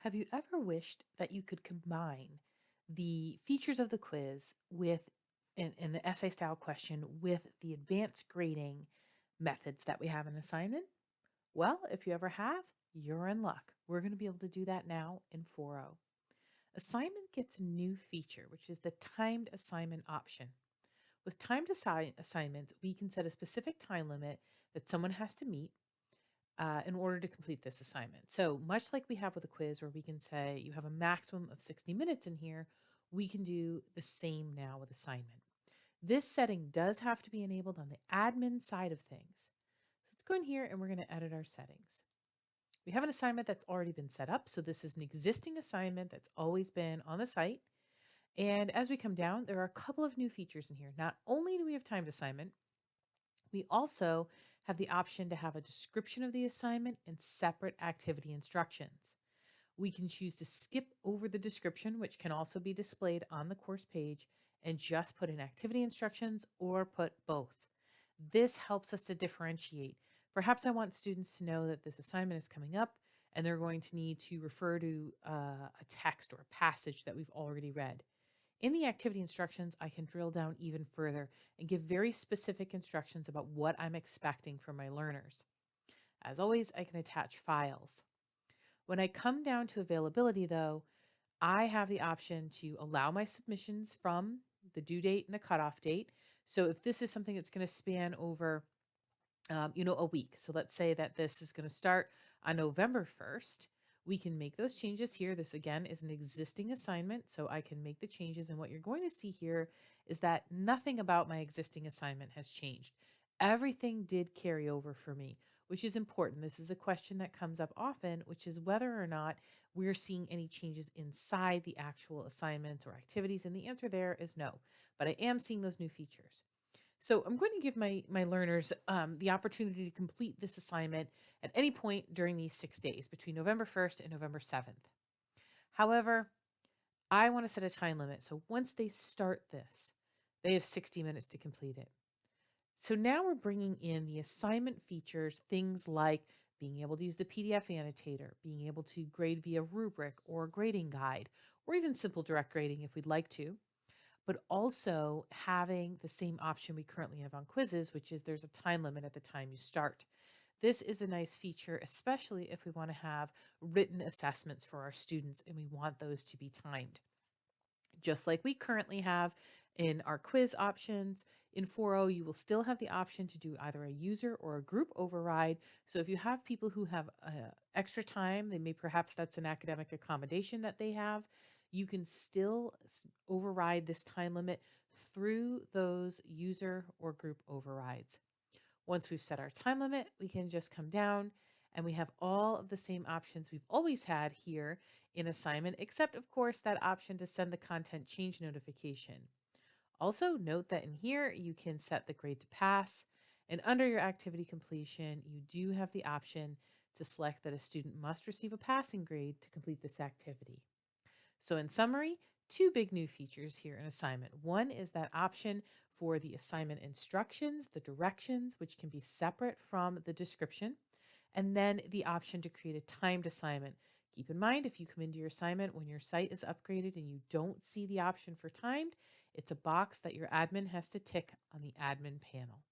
Have you ever wished that you could combine the features of the quiz with in the essay style question with the advanced grading methods that we have in assignment? Well, if you ever have, you're in luck. We're going to be able to do that now in 4.0. Assignment gets a new feature, which is the timed assignment option. With timed assignments, we can set a specific time limit that someone has to meet in order to complete this assignment. So, much like we have with a quiz where we can say you have a maximum of 60 minutes in here, we can do the same now with assignment. This setting does have to be enabled on the admin side of things. So, let's go in here and we're going to edit our settings. We have an assignment that's already been set up. So, this is an existing assignment that's always been on the site. And as we come down, there are a couple of new features in here. Not only do we have timed assignment, we also have the option to have a description of the assignment and separate activity instructions. We can choose to skip over the description, which can also be displayed on the course page, and just put in activity instructions or put both. This helps us to differentiate. Perhaps I want students to know that this assignment is coming up and they're going to need to refer to a text or a passage that we've already read. In the activity instructions, I can drill down even further and give very specific instructions about what I'm expecting from my learners. As always, I can attach files. When I come down to availability, though, I have the option to allow my submissions from the due date and the cutoff date. So if this is something that's going to span over, a week. So let's say that this is going to start on November 1st. We can make those changes here. This again is an existing assignment, so I can make the changes. And what you're going to see here is that nothing about my existing assignment has changed. Everything did carry over for me, which is important. This is a question that comes up often, which is whether or not we're seeing any changes inside the actual assignments or activities. And the answer there is no, but I am seeing those new features. So I'm going to give my learners the opportunity to complete this assignment at any point during these 6 days between November 1st and November 7th. However, I want to set a time limit. So once they start this, they have 60 minutes to complete it. So now we're bringing in the assignment features, things like being able to use the PDF annotator, being able to grade via rubric or grading guide, or even simple direct grading if we'd like to, but also having the same option we currently have on quizzes, which is there's a time limit at the time you start. This is a nice feature, especially if we want to have written assessments for our students and we want those to be timed. Just like we currently have in our quiz options, in 4.0, you will still have the option to do either a user or a group override. So if you have people who have extra time, they may perhaps that's an academic accommodation that they have, you can still override this time limit through those user or group overrides. Once we've set our time limit, we can just come down and we have all of the same options we've always had here in assignment, except of course that option to send the content change notification. Also note that in here you can set the grade to pass, and under your activity completion, you do have the option to select that a student must receive a passing grade to complete this activity. So, in summary, two big new features here in assignment. One is that option for the assignment instructions, the directions, which can be separate from the description, and then the option to create a timed assignment. Keep in mind, if you come into your assignment when your site is upgraded and you don't see the option for timed, it's a box that your admin has to tick on the admin panel.